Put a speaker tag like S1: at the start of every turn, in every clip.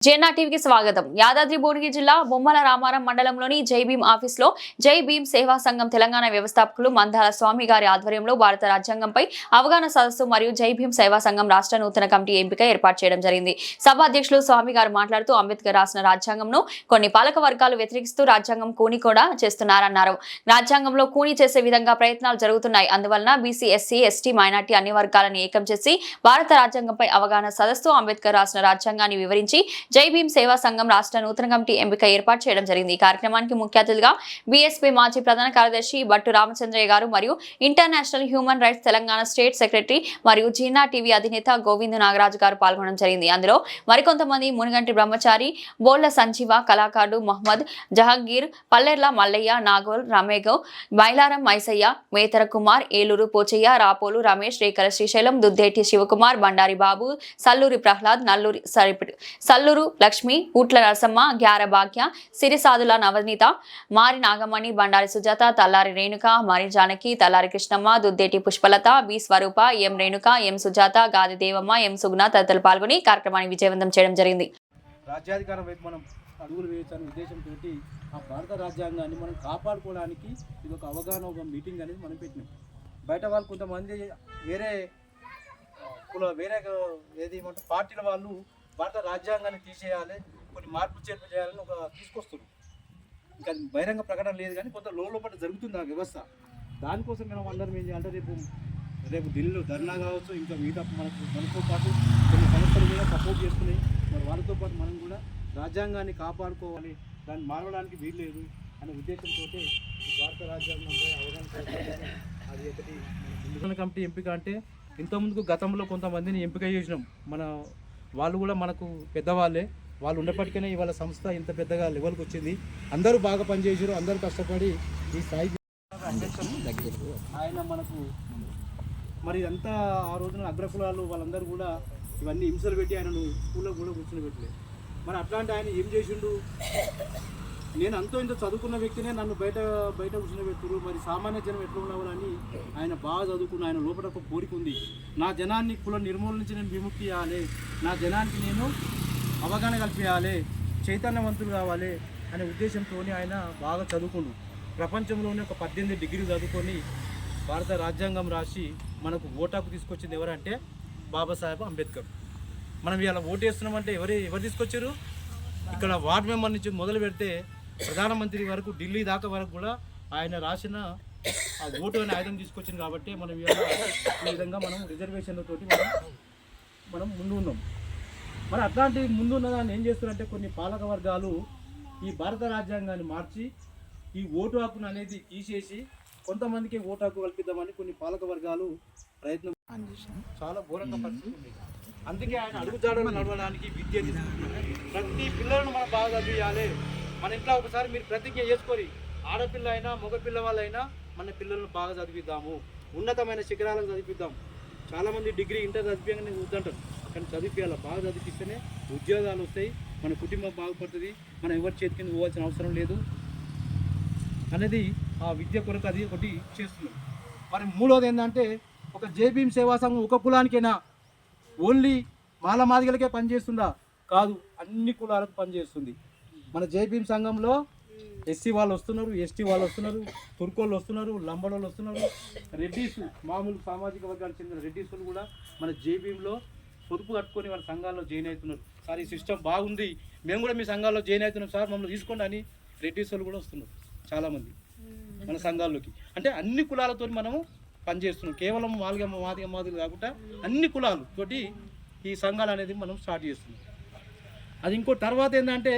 S1: జేఎన్ఆ టీవీకి స్వాగతం. యాదాద్రి భువనగిరి జిల్లా బొమ్మల రామారం మండలంలోని జై భీమ్ ఆఫీసులో జై భీమ్ సేవా సంఘం తెలంగాణ వ్యవస్థాపకులు మందాల స్వామి గారి ఆధ్వర్యంలో భారత రాజ్యాంగంపై అవగాహన సదస్సు మరియు జై భీమ్ సేవా సంఘం రాష్ట్ర నూతన కమిటీ ఎంపిక ఏర్పాటు చేయడం జరిగింది. సభ అధ్యక్షులు స్వామి గారు మాట్లాడుతూ అంబేద్కర్ రాసిన రాజ్యాంగంను కొన్ని పాలక వర్గాలు వ్యతిరేకిస్తూ రాజ్యాంగం కూని కూడా చేస్తున్నారన్నారు. రాజ్యాంగంలో కూని చేసే విధంగా ప్రయత్నాలు జరుగుతున్నాయి. అందువలన బీసీ, ఎస్సీ, ఎస్టీ, మైనార్టీ అన్ని వర్గాలను ఏకం చేసి భారత రాజ్యాంగంపై అవగాహన సదస్సు, అంబేద్కర్ రాసిన రాజ్యాంగాన్ని వివరించి జై భీమ్ సేవా సంఘం రాష్ట్ర నూతన కమిటీ ఎంపిక ఏర్పాటు చేయడం జరిగింది. ఈ కార్యక్రమానికి ముఖ్య అతిథిగా బీఎస్పీ మాజీ ప్రధాన కార్యదర్శి భట్టు రామచంద్రయ్య గారు మరియు international human rights Telangana state secretary మరియు జీనా టీవీ అధినేత గోవింద్ నాగరాజు గారు పాల్గొనడం జరిగింది. అందులో మరికొంతమంది మునిగంటి బ్రహ్మచారి, బోళ్ల సంజీవ, కళాకారుడు మహమ్మద్ జహంగీర్, పల్లెర్ల మల్లయ్య, నాగోల్ రమేగౌ, మైలారం మైసయ్య, మేతర కుమార్, ఏలూరు పోచయ్య, రాపోలు రమేష్, రేకల శ్రీశైలం, దుద్దేటి శివకుమార్, బండారి బాబు, సల్లూరి ప్రహ్లాద్, సల్లూరు లక్ష్మి, ఊట్ల నరసమ్మ, గ్యార భాగ్య, సిరిసాదుల నవనీత, మారి నాగమణి, బండారి సుజాత, తల్లారి రేణుక, మారి జానకి, తల్లారి కృష్ణమ్మ, దుద్దేటి పుష్పలత, బి స్వరూప, ఎం రేణుక, ఎం సుజాత, గాది దేవమ్మ, ఎం సుగుణ తదితరులు పాల్గొని కార్యక్రమాన్ని విజయవంతం చేయడం జరిగింది.
S2: రాజ్యాధికారం వైపు మనం అడుగులు వేయొచ్చనే ఉద్దేశంతో ఆ భారత రాజ్యాంగాన్ని మనం కాపాడుకోవడానికి ఇది ఒక అవగాహన, ఒక మీటింగ్ అనేది మనం పెట్టినాం. బయట వాళ్ళు కొంతమంది వేరే ఏమంటే పార్టీల వాళ్ళు భారత రాజ్యాంగాన్ని తీసేయాలి, కొన్ని మార్పు చేర్పు చేయాలని తీసుకొస్తున్నారు. ఇంకా బహిరంగ ప్రకటన లేదు, కానీ కొంత లోపల జరుగుతుంది ఆ వ్యవస్థ. దానికోసం మనం అందరం ఏం చేయాలంటే రేపు ఢిల్లీలో ధర్నా కావచ్చు, ఇంకా మిగతా మనతో పాటు కొన్ని సంస్థలు కూడా సపోర్ట్ చేస్తున్నాయి. మరి వాళ్ళతో పాటు మనం కూడా రాజ్యాంగాన్ని కాపాడుకోవాలి, దాన్ని మారడానికి వీల్లేదు అనే ఉద్దేశంతో భారత రాజ్యాంగంపై అవగాహన అది ఒకటి. నూతన కమిటీ ఎంపిక అంటే ఇంతకుముందుకు గతంలో కొంతమందిని ఎంపిక చేసినాం. వాళ్ళు కూడా మనకు పెద్దవాళ్ళే. వాళ్ళు ఉన్నప్పటికీ ఇవాళ సంస్థ ఇంత పెద్దగా లెవెల్కి వచ్చింది. అందరూ బాగా పనిచేసారు, అందరూ కష్టపడి ఈ స్థాయి ఆయన మనకు మరి అంతా ఆ రోజున అగ్రకులాలు వాళ్ళందరూ కూడా ఇవన్నీ హింసలు పెట్టి ఆయనను స్కూల్లో కూడా కూర్చొని పెట్టలేదు. మరి అట్లాంటి ఆయన ఏం చేసిండు? నేను అంతో ఇంత చదువుకున్న వ్యక్తినే నన్ను బయట కూర్చొని పెట్టురు. మరి సామాన్య జనం ఎట్లా ఉన్నవారని ఆయన బాగా చదువుకున్న ఆయన లోపల ఒక కోరిక ఉంది. నా జనాన్ని కుల నిర్మూలన నుంచి నేను విముక్తి చేయాలి, నా జనానికి నేను అవగాహన కల్పించాలి, చైతన్యవంతులు కావాలి అనే ఉద్దేశంతో ఆయన బాగా చదువుకుండు. ప్రపంచంలోనే ఒక 18 డిగ్రీలు చదువుకొని భారత రాజ్యాంగం రాసి మనకు ఓటాకు తీసుకొచ్చింది ఎవరంటే బాబాసాహెబ్ అంబేద్కర్. మనం ఇలా ఓటు వేస్తున్నామంటే ఎవరు తీసుకొచ్చారు? ఇక్కడ వార్డు మెంబర్ నుంచి మొదలు పెడితే ప్రధానమంత్రి వరకు, ఢిల్లీ దాకా వరకు కూడా ఆయన రాసిన ఆ ఓటు అనే ఆయుధం తీసుకొచ్చింది. కాబట్టి మనం ఈ విధంగా మనం రిజర్వేషన్లతోటి మనం ముందు ఉన్నాం. మరి అట్లాంటి ముందున్న దాన్ని ఏం చేస్తున్నారంటే కొన్ని పాలక వర్గాలు ఈ భారత రాజ్యాంగాన్ని మార్చి ఈ ఓటు హక్కును అనేది తీసేసి కొంతమందికి ఓటు హక్కు కల్పిద్దామని కొన్ని పాలక వర్గాలు ప్రయత్నం చాలా ఘోరంగా పరిస్థితి ఉంది. అందుకే ఆయన అడుగుజాడలు నడవడానికి విద్య తీసుకుంటున్నారు. ప్రతి పిల్లలను మనం బాగా చదివించాలి. మన ఇంట్లో ఒకసారి మీరు ప్రతిజ్ఞ చేసుకొని, ఆడపిల్ల అయినా మగపిల్ల వాళ్ళైనా మన పిల్లలను బాగా చదివిద్దాము, ఉన్నతమైన శిఖరాలను చదివిద్దాం. చాలామంది డిగ్రీ, ఇంటర్ చదివించగానే వద్దంటారు, కానీ చదివించాలి. బాగా చదివిస్తేనే ఉద్యోగాలు వస్తాయి, మన కుటుంబం బాగుపడుతుంది, మనం ఎవరి చేతికి పోవాల్సిన అవసరం లేదు అనేది ఆ విద్య కొరకు అది ఒకటి చేస్తున్నాం. మరి మూడోది ఏంటంటే ఒక జై భీమ్ సేవా సంఘం ఒక కులానికైనా ఓన్లీ మాదిగలకే పనిచేస్తుందా? కాదు, అన్ని కులాలకు పనిచేస్తుంది. మన జై భీమ్ సంఘంలో ఎస్సీ వాళ్ళు వస్తున్నారు, ఎస్టీ వాళ్ళు వస్తున్నారు, తుర్కోళ్ళు వస్తున్నారు, లంబడోళ్ళు వస్తున్నారు, రెడ్డీస్, మామూలు సామాజిక వర్గాలకు చెందిన రెడ్డీస్ కూడా మన జై భీమ్లో పొదుపు కట్టుకొని వాళ్ళ సంఘాల్లో జాయిన్ అవుతున్నారు. సార్, ఈ సిస్టమ్ బాగుంది, మేము కూడా మీ సంఘాల్లో జాయిన్ అవుతున్నాం సార్, మమ్మల్ని తీసుకోండి అని రెడ్డీస్ వాళ్ళు కూడా వస్తున్నారు చాలామంది మన సంఘాల్లోకి. అంటే అన్ని కులాలతో మనము పనిచేస్తున్నాం. కేవలం మాదిగలు కాకుండా అన్ని కులాలతోటి ఈ సంఘాలు అనేది మనం స్టార్ట్ చేస్తున్నాం. అది ఇంకో తర్వాత ఏంటంటే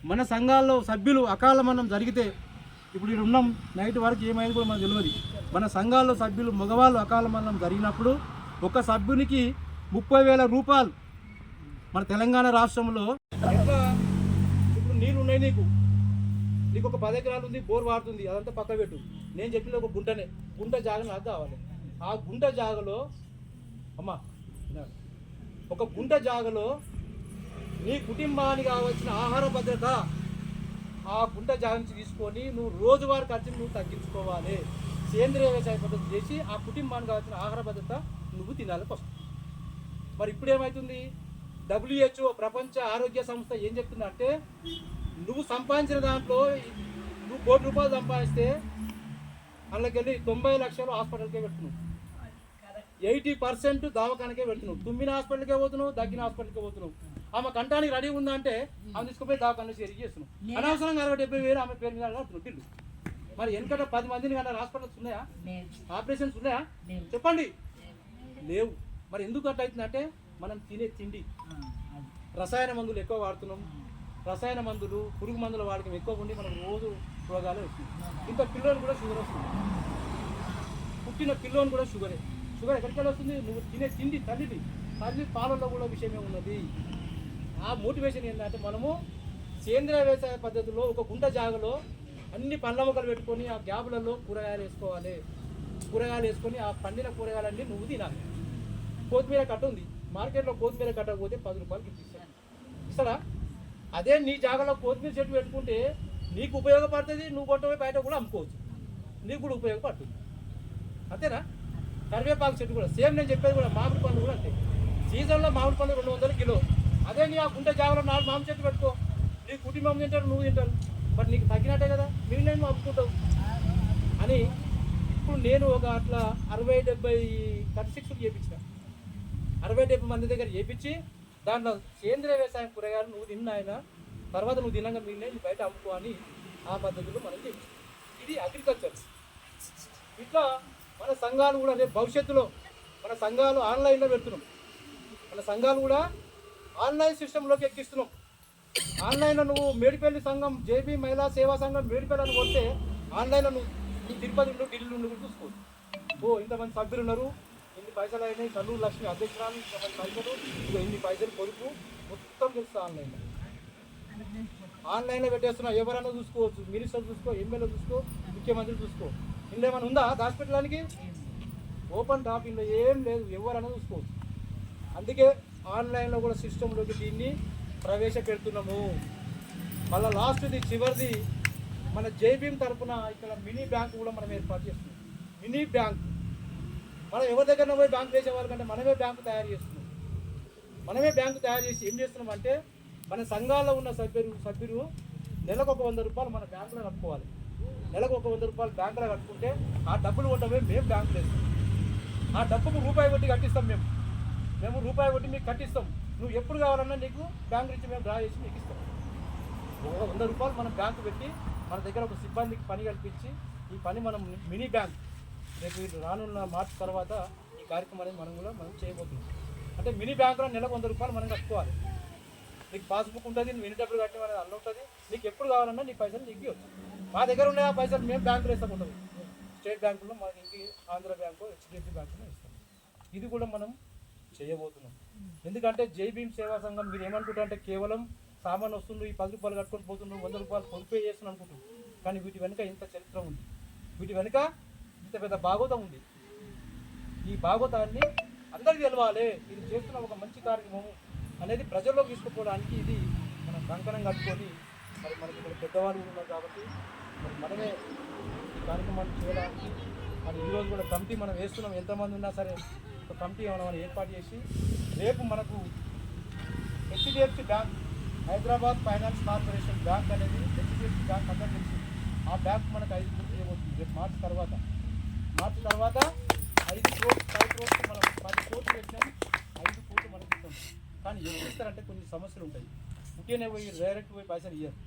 S2: మన సంఘాల్లో సభ్యులు అకాల మరణం జరిగితే, ఇప్పుడు ఇక్కడ ఉన్నాం, నైట్ వరకు ఏమైంది కూడా మనకు తెలియదు. మన సంఘాల్లో సభ్యులు మగవాళ్ళు అకాల మరణం జరిగినప్పుడు ఒక సభ్యునికి 30,000 రూపాయలు మన తెలంగాణ రాష్ట్రంలో. ఇప్పుడు నీళ్ళు ఉన్నాయి, నీకు ఒక 10 ఎకరాలు ఉంది, బోర్ వాడుతుంది, అదంతా పక్క పెట్టు. నేను చెప్పిన ఒక గుంట జాగ నాకు కావాలి. ఆ గుంట జాగలో ఒక గుంట జాగలో నీ కుటుంబానికి కావాల్సిన ఆహార భద్రత ఆ గుంట జాగ నుంచి తీసుకొని నువ్వు రోజువారీ ఖర్చుని నువ్వు తగ్గించుకోవాలి. సేంద్రియ వ్యవసాయ పద్ధతి చేసి ఆ కుటుంబానికి కావాల్సిన ఆహార భద్రత నువ్వు తినాలని వస్తుంది. మరి ఇప్పుడు ఏమవుతుంది? WHO ప్రపంచ ఆరోగ్య సంస్థ ఏం చెప్తుందా అంటే నువ్వు సంపాదించిన దాంట్లో నువ్వు ₹1 కోటి సంపాదిస్తే అందులోకెళ్ళి 90 లక్షలు హాస్పిటల్కే పెడుతున్నావు, 80% దవాఖానకే పెడుతున్నావు, తుమ్మిన హాస్పిటల్కే పోతున్నావు, దగ్గిన హాస్పిటల్కే పోతున్నావు. ఆమె కంటానికి రెడీ ఉందా అంటే ఆమె తీసుకుపోయి దవాఖాన చేరి చేస్తున్నావు. అనవసరంగా 70,000 ఆమె పేరు మీద కడుతున్నావు బిల్లు. మరి ఎందుకంటే 10 మందిని కంటే హాస్పిటల్స్ ఉన్నాయా, ఆపరేషన్స్ ఉన్నాయా చెప్పండి? లేవు. మరి ఎందుకు అట్లా అవుతుందంటే మనం తినే తిండి రసాయన మందులు ఎక్కువ వాడుతున్నాం. రసాయన మందులు పురుగు మందుల వాడకం ఎక్కువ ఉండి మనకు రోజు రోగాలు వస్తుంది. ఇంకా పిల్లోని కూడా షుగర్ వస్తుంది, పుట్టిన పిల్లోని కూడా షుగర్ ఎక్కడికి వస్తుంది? నువ్వు తినే తిండి తల్లి పాలల్లో కూడా విషయమే ఉన్నది. ఆ మోటివేషన్ ఏంటంటే మనము సేంద్రియ వ్యవసాయ పద్ధతిలో ఒక గుంట జాగలో అన్ని పండ్ల మొక్కలు పెట్టుకొని ఆ గ్యాబులలో కూరగాయలు వేసుకోవాలి. కూరగాయలు వేసుకొని ఆ పండిన కూరగాయలన్నీ నువ్వు తినాలి. కొత్తిమీర కట్ట ఉంది, మార్కెట్లో కొత్తిమీర కట్టకపోతే ₹10 ఇస్తాడా? అదే నీ జాగాలో కొత్తిమీర చెట్టు పెట్టుకుంటే నీకు ఉపయోగపడుతుంది, నువ్వు కొట్టపోయి బయట కూడా అమ్ముకోవచ్చు, నీకు కూడా ఉపయోగపడుతుంది. అంతేనా? కరివేపాకు చెట్టు కూడా సేమ్. నేను చెప్పేది కూడా మామిడి పండ్లు కూడా అంతే. సీజన్లో మామిడి పండ్లు 200 కిలో. అదే నీ ఆ గుంట జాగాలో 4 మామిడి చెట్టు పెట్టుకో, నీ కుటుంబం తింటారు, నువ్వు తింటారు, బట్ నీకు తగ్గినట్టే కదా, మిగిలిన నువ్వు అమ్ముకుంటావు అని. ఇప్పుడు నేను ఒక అట్లా 60-70 36 చేయించిన, 60-70 మంది దగ్గర చేయించి దాంట్లో సేంద్రియ వ్యవసాయం కూరగాయలు నువ్వు తిన్న ఆయన తర్వాత నువ్వు తినగా మిగిలిన నీ బయట అమ్ముకో అని ఆ పద్ధతిలో మనం చేయించాం. ఇది అగ్రికల్చర్. ఇట్లా మన సంఘాలు కూడా రేపు భవిష్యత్తులో మన సంఘాలు ఆన్లైన్లో పెడుతున్నాం. మన సంఘాలు కూడా ఆన్లైన్ సిస్టంలోకి ఎక్కిస్తున్నాం. ఆన్లైన్లో నువ్వు మేడిపల్లి సంఘం జేబీ మహిళా సేవా సంఘం మేడిపల్లి అని కొడితే ఆన్లైన్లో నువ్వు తిరుపతి నుండి ఢిల్లీ నుండి కూడా చూసుకోవచ్చు. ఇంతమంది సభ్యులు ఉన్నారు, ఇన్ని పైసలు అయినాయి, కల్లూరు లక్ష్మి అధ్యక్షురాలు, ఇంతమంది పైసలు, ఇన్ని పైసలు పొదుపు మొత్తం తెలుస్తా ఆన్లైన్లో పెట్టేస్తున్నా. ఎవరైనా చూసుకోవచ్చు, మినిస్టర్ చూసుకో, ఎమ్మెల్యే చూసుకో, ముఖ్యమంత్రి చూసుకో. ఇందులో ఏమైనా ఉందా దాచిపెట్టడానికి? ఓపెన్ టాప్ ఇందులో ఏం లేదు, ఎవరైనా చూసుకోవచ్చు. అందుకే ఆన్లైన్లో కూడా సిస్టంలోకి దీన్ని ప్రవేశపెడుతున్నాము. మళ్ళీ లాస్ట్ది చివరిది మన జైభీం తరఫున ఇక్కడ మినీ బ్యాంక్ కూడా మనం ఏర్పాటు చేస్తున్నాం. మినీ బ్యాంక్ మనం ఎవరి దగ్గర పోయి బ్యాంకు వేసే వాళ్ళకంటే మనమే బ్యాంకు తయారు చేస్తున్నాం. మనమే బ్యాంకు తయారు చేసి ఏం చేస్తున్నాం అంటే మన సంఘాల్లో ఉన్న సభ్యులు నెలకు ఒక ₹100 మన బ్యాంకులో కట్టుకోవాలి. నెలకు ఒక ₹100 బ్యాంకులో కట్టుకుంటే ఆ డబ్బులు కొట్టమే మేము బ్యాంకులు వేస్తాం. ఆ డబ్బుకు రూపాయి వడ్డీ కట్టిస్తాం. మేము రూపాయి వడ్డీ మీకు కట్టిస్తాం. నువ్వు ఎప్పుడు కావాలన్నా నీకు బ్యాంకు నుంచి మేము డ్రా చేసి మీకు ఇస్తాం. ₹100 మనం బ్యాంకు పెట్టి మన దగ్గర ఒక సిబ్బందికి పని కల్పించి ఈ పని మనం మినీ బ్యాంక్ రేపు రానున్న మార్చి తర్వాత ఈ కార్యక్రమం అనేది మనం చేయబోతున్నాం. అంటే మినీ బ్యాంకులో నెలకు ₹100 మనం కట్టుకోవాలి. నీకు పాస్బుక్ ఉంటుంది, నువ్వు ఎన్ని డబ్బులు కట్టడం అనేది అల్ల ఉంటుంది. నీకు ఎప్పుడు కావాలన్నా నీ పైసలు నీకు ఇవ్వచ్చు. మా దగ్గర ఉన్న ఆ పైసలు మేము బ్యాంకులో ఇస్తాం. ఉంటుంది స్టేట్ బ్యాంకులో, మనకి ఇంటి ఆంధ్ర బ్యాంకు, హెచ్డిఎఫ్సి బ్యాంకులో ఇస్తాం. ఇది కూడా మనం చేయబోతున్నాం. ఎందుకంటే జైభీం సేవా సంఘం మీరు ఏమనుకుంటారు అంటే కేవలం సామాన్ వస్తుండ్రు, ఈ ₹10 కట్టుకొని పోతుండ్రు, ₹100 పొదుపు చేస్తున్నాం అనుకుంటున్నాం. కానీ వీటి వెనుక ఇంత చరిత్ర ఉంది, వీటి వెనుక ఇంత పెద్ద భాగవతం ఉంది. ఈ భాగవతాన్ని అందరికీ తెలవాలి. ఇది చేస్తున్న ఒక మంచి కార్యక్రమం అనేది ప్రజల్లోకి తీసుకుపోవడానికి ఇది మనం కంకణం కట్టుకొని మరి మనకి ఇక్కడ పెద్దవాళ్ళు ఉన్నారు కాబట్టి మరి మనమే ఈ కార్యక్రమాన్ని చేయడానికి మరి ఈరోజు కూడా కమిటీ మనం వేస్తున్నాం. ఎంతమంది ఉన్నా సరే ఒక కమిటీ మనం ఏర్పాటు చేసి రేపు మనకు HDFC bank, Hyderabad finance corporation bank అనేది హెచ్డిఎఫ్సి బ్యాంక్ అందరూ తెలిసి ఆ బ్యాంక్ మనకు 5 కోట్లు చేయబోతుంది. రేపు మార్చి తర్వాత 5 కోట్లు మనం 10 కోట్లు పెట్టినాం, 5 కోట్లు మనకి ఇస్తాం. కానీ ఏం చేస్తారంటే కొన్ని సమస్యలు ఉంటాయి. పుట్టినే పోయి డైరెక్ట్ పోయి పైసలు ఇయ్యారు.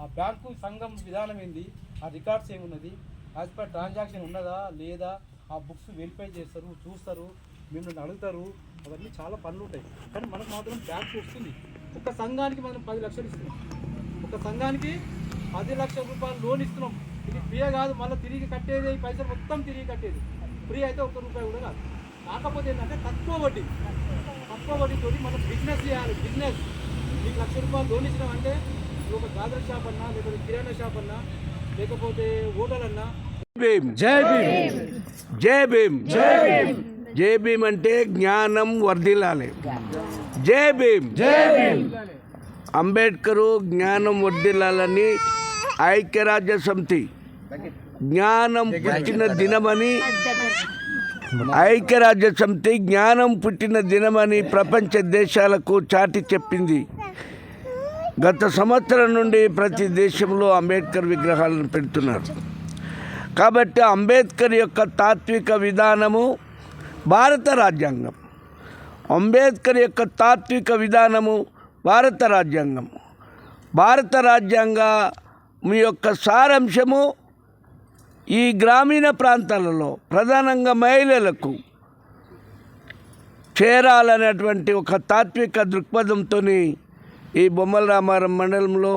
S2: ఆ బ్యాంకు సంఘం విధానం ఏంది, ఆ రికార్డ్స్ ఏమున్నది, యాజ్ పర్ ట్రాన్సాక్షన్ ఉన్నదా లేదా, ఆ బుక్స్ వెరిఫై చేస్తారు, చూస్తారు, మిమ్మల్ని అడుగుతారు. అవన్నీ చాలా పనులు ఉంటాయి. కానీ మనకు మాత్రం బ్యాంకు వస్తుంది. ఒక సంఘానికి మనం 10 లక్షలు ఇస్తున్నాం. ఒక సంఘానికి 10 లక్షల రూపాయలు లోన్ ఇస్తున్నాం. ఇది ఫ్రీ కాదు, మళ్ళీ తిరిగి కట్టేది, ఈ పైసలు మొత్తం తిరిగి కట్టేది. ఫ్రీ అయితే ₹1 కూడా కాదు. కాకపోతే ఏంటంటే తక్కువ వడ్డీతో మనం బిజినెస్ చేయాలి. బిజినెస్ నీకు ₹1,00,000 లోన్ ఇచ్చినామంటే నువ్వు ఒక గాజర్ షాప్ అన్నా, లేకపోతే కిరాణా షాప్ అన్నా, లేకపోతే హోటల్ అన్నా.
S3: జై భీమ్, జై భీమ్, జై భీమ్. జై భీమ్ అంటే జ్ఞానం వర్ధిల్లాలి. జై భీమ్, జై భీమ్. అంబేద్కరు జ్ఞానం వర్ధిల్లాలని ఐక్యరాజ్య సమితి జ్ఞానం పుట్టిన దినమని ఐక్యరాజ్య సమితి జ్ఞానం పుట్టిన దినమని ప్రపంచ దేశాలకు చాటి చెప్పింది. గత సంవత్సరం నుండి ప్రతి దేశంలో అంబేద్కర్ విగ్రహాలను పెడుతున్నారు. కాబట్టి అంబేద్కర్ యొక్క తాత్విక విధానము భారత రాజ్యాంగం. అంబేద్కర్ యొక్క తాత్విక విధానము భారత రాజ్యాంగం. భారత రాజ్యాంగం యొక్క సారాంశము ఈ గ్రామీణ ప్రాంతాలలో ప్రధానంగా మహిళలకు చేరాలనేటువంటి ఒక తాత్విక దృక్పథంతో ఈ బొమ్మల రామారం మండలంలో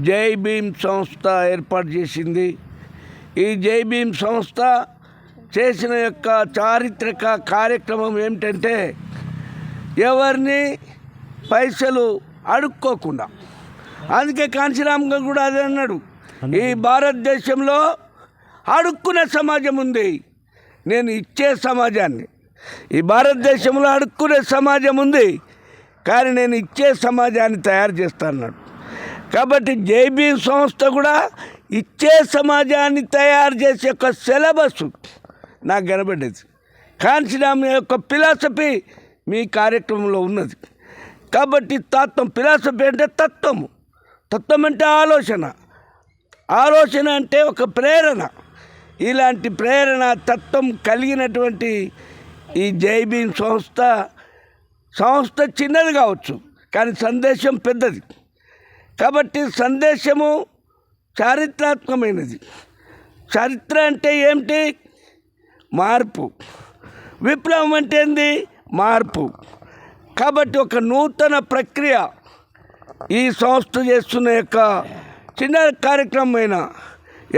S3: జై భీమ్ సంస్థ ఏర్పాటు చేసింది. ఈ జై భీమ్ సంస్థ చేసిన యొక్క చారిత్రక కార్యక్రమం ఏమిటంటే ఎవరిని పైసలు అడుక్కోకుండా. అందుకే కాంచీరామ్ గారు కూడా అదే అన్నాడు, ఈ భారతదేశంలో అడుక్కునే సమాజం ఉంది, నేను ఇచ్చే సమాజాన్ని. ఈ భారతదేశంలో అడుక్కునే సమాజం ఉంది, కానీ నేను ఇచ్చే సమాజాన్ని తయారు చేస్తాను. కాబట్టి జై భీమ్ సంస్థ కూడా ఇచ్చే సమాజాన్ని తయారు చేసే ఒక సిలబస్ నాకు కనబడ్డది. కాంచీరామ్ యొక్క ఫిలాసఫీ మీ కార్యక్రమంలో ఉన్నది. కాబట్టి తత్వం, ఫిలాసఫీ అంటే తత్వము, తత్వం అంటే ఆలోచన, ఆలోచన అంటే ఒక ప్రేరణ. ఇలాంటి ప్రేరణ తత్వం కలిగినటువంటి ఈ జై భీమ్ సంస్థ చిన్నది కావచ్చు, కానీ సందేశం పెద్దది. కాబట్టి సందేశము చారిత్రాత్మకమైనది. చరిత్ర అంటే ఏమిటి? మార్పు. విప్లవం అంటే ఏంది? మార్పు. కాబట్టి ఒక నూతన ప్రక్రియ ఈ సంస్థ చేస్తున్న యొక్క చిన్న కార్యక్రమమైన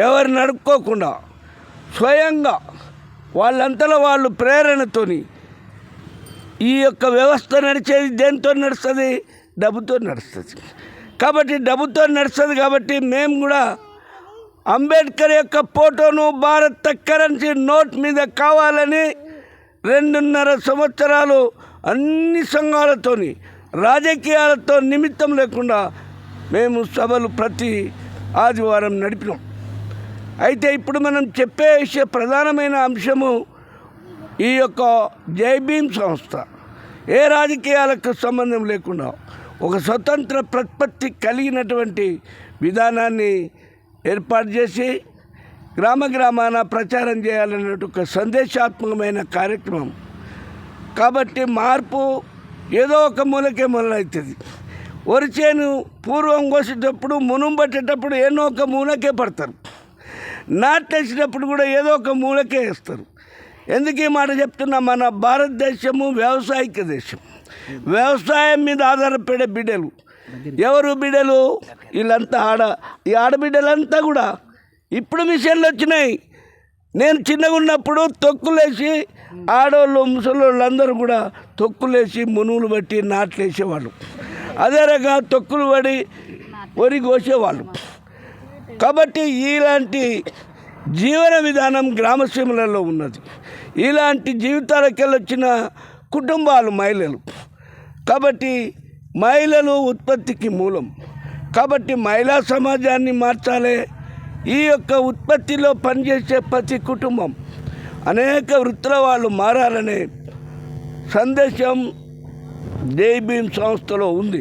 S3: ఎవరిని అడుక్కోకుండా స్వయంగా వాళ్ళంతలో వాళ్ళు ప్రేరణతోని ఈ యొక్క వ్యవస్థ నడిచేది దేంతో నడుస్తుంది? డబ్బుతో నడుస్తుంది. కాబట్టి డబ్బుతో నడుస్తుంది. కాబట్టి మేము కూడా అంబేద్కర్ యొక్క ఫోటోను భారత కరెన్సీ నోట్ మీద కావాలని 2.5 సంవత్సరాలు అన్ని సంఘాలతోని, రాజకీయాలతో నిమిత్తం లేకుండా మేము సభలు ప్రతి ఆదివారం నడిపినాం. అయితే ఇప్పుడు మనం చెప్పే ప్రధానమైన అంశము ఈ యొక్క జై భీమ్ సంస్థ ఏ రాజకీయాలకు సంబంధం లేకుండా ఒక స్వతంత్ర ప్రతిపత్తి కలిగినటువంటి విధానాన్ని ఏర్పాటు చేసి గ్రామాన ప్రచారం చేయాలనే ఒక సందేశాత్మకమైన కార్యక్రమం. కాబట్టి మార్పు ఏదో ఒక మూలకే మొదలవుతుంది. వరిచేను పూర్వం కోసేటప్పుడు మునుము పట్టేటప్పుడు ఏదో ఒక మూలకే పడతారు, నాటేసినప్పుడు కూడా ఏదో ఒక మూలకే వేస్తారు. ఎందుకు ఈ మాట చెప్తున్నా? మన భారతదేశము వ్యవసాయిక దేశం. వ్యవసాయం మీద ఆధారపడే బిడ్డలు ఎవరు? బిడ్డలు వీళ్ళంతా ఈ ఆడబిడ్డలంతా కూడా ఇప్పుడు మిషన్లు వచ్చినాయి. నేను చిన్నగా ఉన్నప్పుడు తొక్కులేసి ఆడవాళ్ళు ముసలోళ్ళు అందరూ కూడా తొక్కులేసి మునువులు బట్టి నాట్లు వేసేవాళ్ళు. అదే రకంగా తొక్కులు పడి వరి కోసేవాళ్ళు. కాబట్టి ఇలాంటి జీవన విధానం గ్రామసీమలలో ఉన్నది. ఇలాంటి జీవితాలకెళ్ళి వచ్చిన కుటుంబాలు మహిళలు. కాబట్టి మహిళలు ఉత్పత్తికి మూలం. కాబట్టి మహిళా సమాజాన్ని మార్చాలి. ఈ యొక్క ఉత్పత్తిలో పనిచేసే ప్రతి కుటుంబం అనేక వృత్తుల వాళ్ళు మారాలనే సందేశం జై భీమ్ సంస్థలో ఉంది.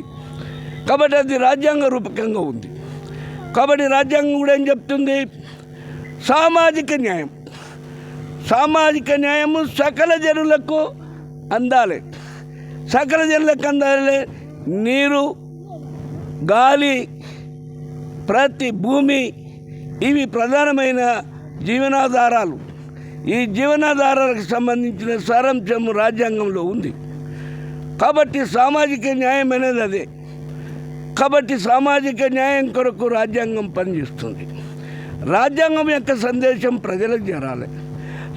S3: కాబట్టి అది రాజ్యాంగ రూపకంగా ఉంది. కాబట్టి రాజ్యాంగం కూడా ఏం చెప్తుంది? సామాజిక న్యాయం. సామాజిక న్యాయము సకల జనులకు అందాలి. సకల జనులకు అందాలి. నీరు, గాలి, ప్రతి భూమి ఇవి ప్రధానమైన జీవనాధారాలు. ఈ జీవనాధారాలకు సంబంధించిన సారాంశం రాజ్యాంగంలో ఉంది. కాబట్టి సామాజిక న్యాయం అనేది అదే. కాబట్టి సామాజిక న్యాయం కొరకు రాజ్యాంగం పనిచేస్తుంది. రాజ్యాంగం యొక్క సందేశం ప్రజలకు చేరాలి.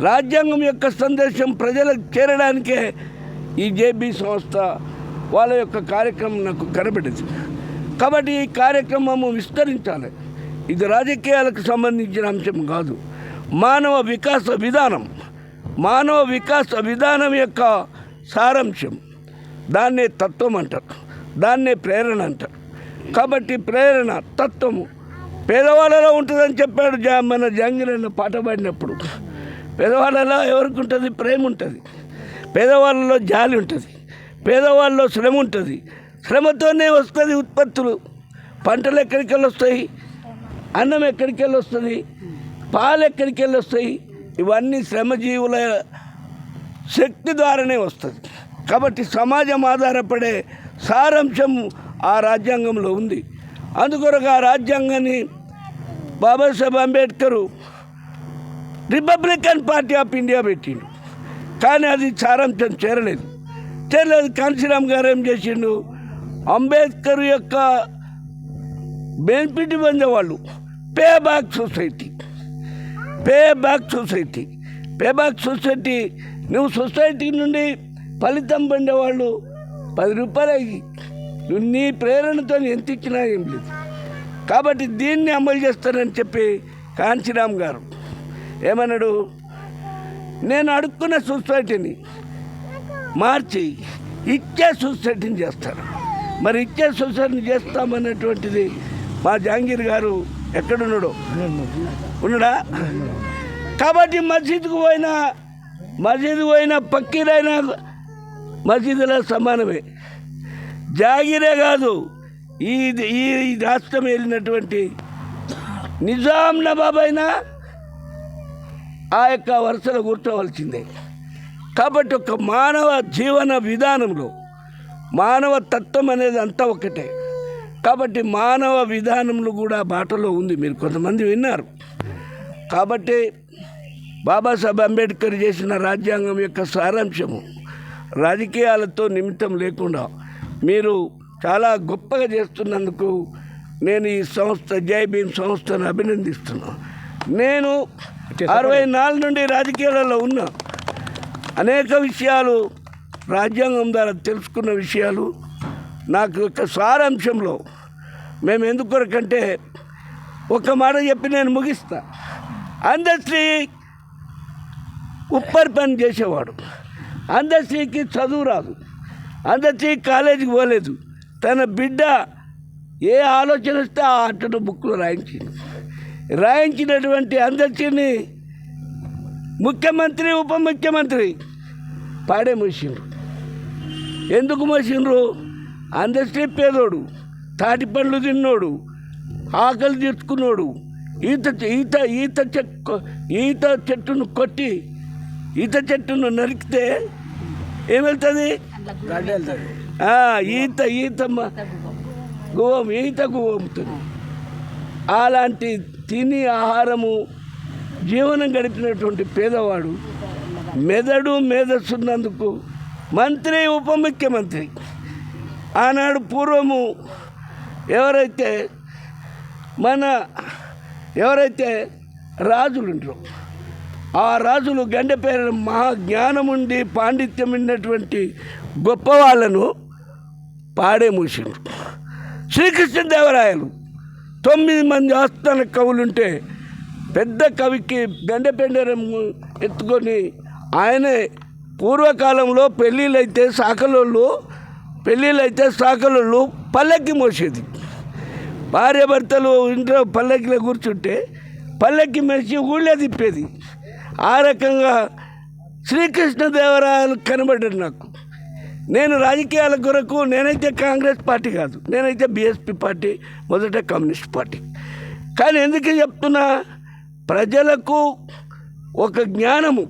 S3: రాజ్యాంగం యొక్క సందేశం ప్రజలకు చేరడానికే ఈ జేబీ సంస్థ వాళ్ళ యొక్క కార్యక్రమం నాకు కనబడింది. కాబట్టి ఈ కార్యక్రమము విస్తరించాలి. ఇది రాజకీయాలకు సంబంధించిన అంశం కాదు. మానవ వికాస విధానం యొక్క సారాంశం. దాన్నే తత్వం అంటారు, దాన్నే ప్రేరణ అంటారు. కాబట్టి ప్రేరణ తత్వము పేదవాళ్ళలో ఉంటుందని చెప్పాడు మన జంగిరన్న పాట పాడినప్పుడు. పేదవాళ్ళలో ఎవరికి ఉంటుంది? ప్రేమ ఉంటుంది. పేదవాళ్ళలో జాలి ఉంటుంది. పేదవాళ్ళలో శ్రమ ఉంటుంది. శ్రమతోనే వస్తుంది ఉత్పత్తులు. పంటలు ఎక్కడికి వెళ్ళి వస్తాయి? అన్నం ఎక్కడికి వెళ్ళి వస్తుంది? పాలు ఎక్కడికి వెళ్ళి వస్తాయి? ఇవన్నీ శ్రమజీవుల శక్తి ద్వారానే వస్తుంది. కాబట్టి సమాజం ఆధారపడే సారాంశం ఆ రాజ్యాంగంలో ఉంది. అందుకొరకు ఆ రాజ్యాంగాన్ని Babasaheb Ambedkar Republican party of India పెట్టిండు. కానీ అది సారాంశం చేరలేదు. కాంశీరామ్ గారు ఏం చేసిండు? అంబేద్కర్ యొక్క బెనిఫిట్ పొందేవాళ్ళు పే బ్యాక్ సొసైటీ నువ్వు సొసైటీ నుండి ఫలితం పొందేవాళ్ళు 10 రూపాయలు నువ్వు నీ ప్రేరణతో ఎంత ఇచ్చినా ఏం లేదు. కాబట్టి దీన్ని అమలు చేస్తానని చెప్పి కాంశీరామ్ గారు ఏమన్నాడు? నేను అడుక్కున్న సొసైటీని మార్చి ఇచ్చే సొసైటీని చేస్తాను. మరి ఇచ్చే సొసైటీని చేస్తామన్నటువంటిది మా జహాంగీర్ గారు ఎక్కడున్నాడో ఉన్నాడా? కాబట్టి మసీదుకు పోయినా పక్కీరైనా మసీదులో సమానమే. జాగీరే కాదు, ఈ రాష్ట్రం వెళ్ళినటువంటి నిజాం నవాబ్ అయినా ఆ యొక్క వరుసలో కూర్చోవలసిందే. కాబట్టి ఒక మానవ జీవన విధానంలో మానవ తత్వం అనేది అంతా ఒకటే. కాబట్టి మానవ విధానంలో కూడా బాటలో ఉంది. మీరు కొంతమంది విన్నారు. కాబట్టి బాబాసాహెబ్ అంబేద్కర్ చేసిన రాజ్యాంగం యొక్క సారాంశము రాజకీయాలతో నిమిత్తం లేకుండా మీరు చాలా గొప్పగా చేస్తున్నందుకు నేను ఈ సంస్థ జై భీమ్ సంస్థను అభినందిస్తున్నాను. నేను 64 నుండి రాజకీయాలలో ఉన్నా. అనేక విషయాలు రాజ్యాంగం ద్వారా తెలుసుకున్న విషయాలు నాకు యొక్క సారాంశంలో మేము ఎందుకొరకంటే ఒక మాట చెప్పి నేను ముగిస్తా. అందశ్రీ ఉప్పర్ పని చేసేవాడు. అందశ్రీకి చదువు రాదు. అందశ్రీ కాలేజీకి పోలేదు. తన బిడ్డ ఏ ఆలోచన వస్తే ఆ అట్టను బుక్లో రాయించినటువంటి అందశ్రీని ముఖ్యమంత్రి ఉప ముఖ్యమంత్రి పాడే మోసిండ్రు. ఎందుకు మోసిండ్రు? అందశ్రీ పేదోడు, తాటి పండ్లు తిన్నోడు, ఆకలి తీర్చుకున్నాడు. ఈత చెట్టును కొట్టి ఈత చెట్టును నరికితే ఏమెళ్తుంది? ఈత గువ్వముతుంది. అలాంటి తిని ఆహారము జీవనం గడిపినటువంటి పేదవాడు మేధస్సున్నందుకు మంత్రి ఉప ముఖ్యమంత్రి. ఆనాడు పూర్వము ఎవరైతే రాజులు ఉంటారో ఆ రాజులు గండెపేర మహాజ్ఞానం ఉండి పాండిత్యం ఉన్నటువంటి గొప్ప వాళ్ళను పాడే మూసిండ్రు. శ్రీకృష్ణదేవరాయలు 9 మంది ఆస్థాన కవులుంటే పెద్ద కవికి గండపెండరం ఎత్తుకొని ఆయనే పూర్వకాలంలో పెళ్ళిళ్ళైతే సాకలోళ్ళు పల్లెక్కి మోసేది. భార్యాభర్తలు ఇంట్లో పల్లెకిలో కూర్చుంటే పల్లెక్కి మోసి ఊళ్ళే తిప్పేది. ఆ రకంగా శ్రీకృష్ణదేవరాయలు కనబడ్డాడు నాకు. నేను రాజకీయాల కొరకు నేనైతే కాంగ్రెస్ పార్టీ కాదు, నేనైతే బీఎస్పీ పార్టీ, మొదట కమ్యూనిస్ట్ పార్టీ. కానీ ఎందుకు చెప్తున్నా? ప్రజలకు ఒక జ్ఞానము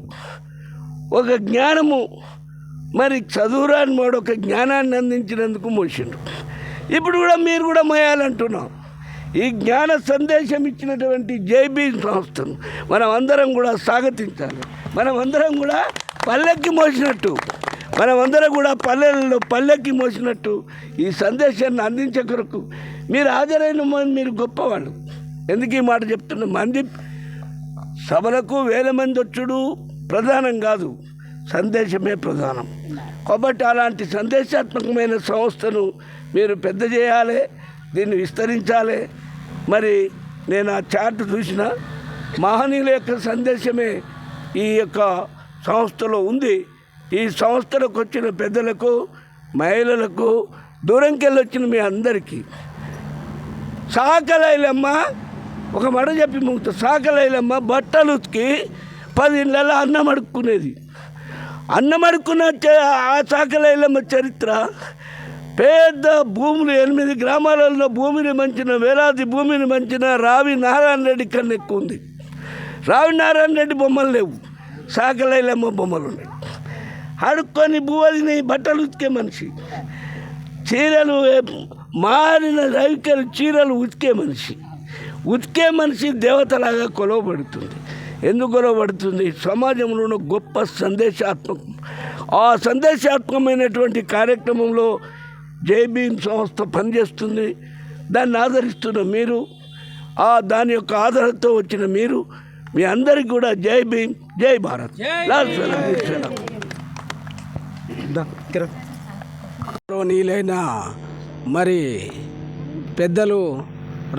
S3: మరి చదువురాని వాడు ఒక జ్ఞానాన్ని అందించినందుకు మోసిండు. ఇప్పుడు కూడా మీరు కూడా మోయాలంటున్నాం. ఈ జ్ఞాన సందేశం ఇచ్చినటువంటి జై భీమ్ సంస్థను మనం అందరం కూడా స్వాగతించాలి. మనం అందరం కూడా పల్లెక్కి మోసినట్టు ఈ సందేశాన్ని అందించే కొరకు మీరు హాజరైన మీరు గొప్పవాళ్ళు. ఎందుకు ఈ మాట చెప్తున్నా? మంది సభలకు 1000 మంది వచ్చుడు ప్రధానం కాదు, సందేశమే ప్రధానం. కాబట్టి అలాంటి సందేశాత్మకమైన సంస్థను మీరు పెద్ద చేయాలి, దీన్ని విస్తరించాలి. మరి నేను ఆ చార్ట్ చూసిన మహనీయుల యొక్క సందేశమే ఈ యొక్క సంస్థలో ఉంది. ఈ సంస్థలకు వచ్చిన పెద్దలకు, మహిళలకు, దూరంకెళ్ళి వచ్చిన మీ అందరికీ సాకలైలమ్మ ఒక మాట చెప్పి ముగ్గుతా. సాకలైలమ్మ బట్టలు ఉతికి 10 ఇళ్ళలో అన్నం అడుక్కునేది. అన్నం అడుక్కున్న ఆ సాకలైలమ్మ చరిత్ర పెద్ద భూములు 8 గ్రామాలలో భూమిని మంచిన, వేలాది భూమిని మంచిన రావి నారాయణ రెడ్డి కన్నా ఎక్కువ ఉంది. రావి నారాయణ రెడ్డి బొమ్మలు లేవు, సాకలైలమ్మ బొమ్మలు ఉన్నాయి. అడుక్కొని భూవదిని బట్టలు ఉతికే మనిషి, చీరలు మారిన రవికలు చీరలు ఉతికే మనిషి దేవతలాగా కొలవబడుతుంది. ఎందుకు కొలవబడుతుంది? సమాజంలో ఉన్న గొప్ప సందేశాత్మకం. ఆ సందేశాత్మకమైనటువంటి కార్యక్రమంలో జై భీమ్ సంస్థ పనిచేస్తుంది. దాన్ని ఆదరిస్తున్న మీరు, దాని యొక్క ఆధారంతో వచ్చిన మీరు, మీ అందరికీ కూడా జై భీమ్, జై భారత్. నీలైన మరి పెద్దలు